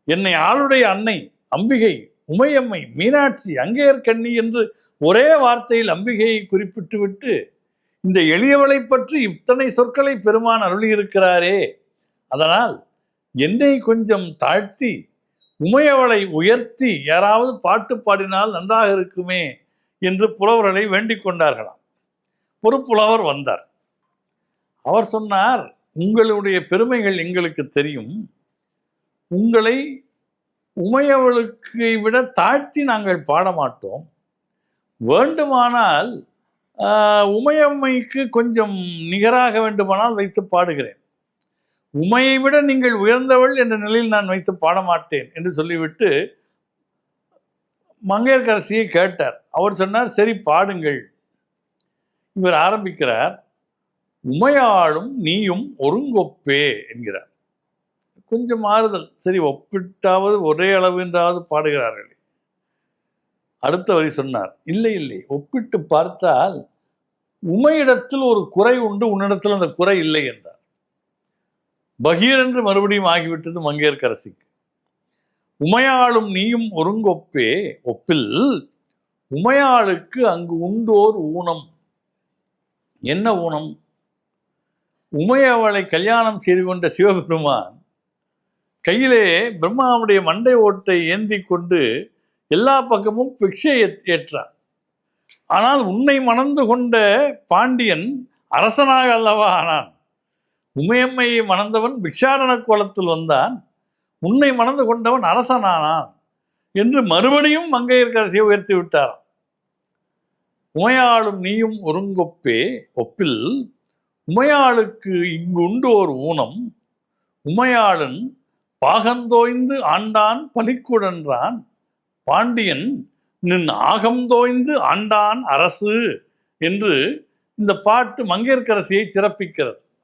என்னை ஆளுடைய அன்னை அம்பிகை, உமையம்மை, மீனாட்சி, அங்கேயர்கண்ணி என்று ஒரே வார்த்தையில் அம்பிகையை குறிப்பிட்டு விட்டு இந்த எளியவளை பற்றி இத்தனை சொற்களை பெருமான் அருளியிருக்கிறாரே, அதனால் என்னை கொஞ்சம் தாழ்த்தி உமையவளை உயர்த்தி யாராவது பாட்டு பாடினால் நன்றாக இருக்குமே என்று புலவர்களை வேண்டிக் கொண்டார்களாம். ஒரு புலவர் வந்தார். அவர் சொன்னார், உங்களுடைய பெருமைகள் எங்களுக்கு தெரியும், உங்களை உமையவளுக்கு விட தாழ்த்தி நாங்கள் பாட மாட்டோம், வேண்டுமானால் உமையம்மைக்கு கொஞ்சம் நிகராக வேண்டுமானால் வைத்து பாடுகிறேன், உமையை விட நீங்கள் உயர்ந்தவள் என்ற நிலையில் நான் வைத்து பாட மாட்டேன் என்று சொல்லிவிட்டு மங்கையர்க்கரசியை கேட்டார். அவர் சொன்னார், சரி பாடுங்கள். இவர் ஆரம்பிக்கிறார், உமையாளும் நீயும் ஒருங்கொப்பே என்கிறார். கொஞ்சம் மாறுதல், சரி ஒப்பிட்டாவது ஒரே அளவு என்றாவது பாடுகிறார்கள். அடுத்த வரி சொன்னார், இல்லை இல்லை, ஒப்பிட்டு பார்த்தால் உமையிடத்தில் ஒரு குறை உண்டு, உன்னிடத்தில் அந்த குறை இல்லை என்றார். பகீர் என்று மறுபடியும் ஆகிவிட்டது மங்கையர்க்கரசிக்கு. உமையாளும் நீயும் ஒருங்கொப்பே, ஒப்பில் உமையாளுக்கு அங்கு உண்டோர் ஊனம். என்ன ஊனம்? உமையவளை கல்யாணம் செய்து கொண்ட சிவபெருமான் கையிலே பிரம்மாவுடைய மண்டை ஓட்டை ஏந்தி கொண்டு எல்லா பக்கமும் பிக்ஷை ஏற்றான். ஆனால் உன்னை மணந்து கொண்ட பாண்டியன் அரசனாக அல்லவா ஆனான். உமையம்மையை மணந்தவன் பிக்ஷாடன கோலத்தில் வந்தான், உன்னை மணந்து கொண்டவன் அரசனானான் என்று மறுபடியும் மங்கையர்க்கரசியை உயர்த்தி விட்டாராம். உமையாளும் நீயும் ஒருங்கொப்பே, ஒப்பில் உமையாளுக்கு இங்கு உண்டு ஓர் ஊனம். உமையாளன் பாகந்தோய்ந்து ஆண்டான் பலிக்குடன்றான், பாண்டியன் நின் ஆகந்தோய்ந்து ஆண்டான் அரசு என்று இந்த பாட்டு மங்கையர்க்கரசியை சிறப்பிக்கிறது.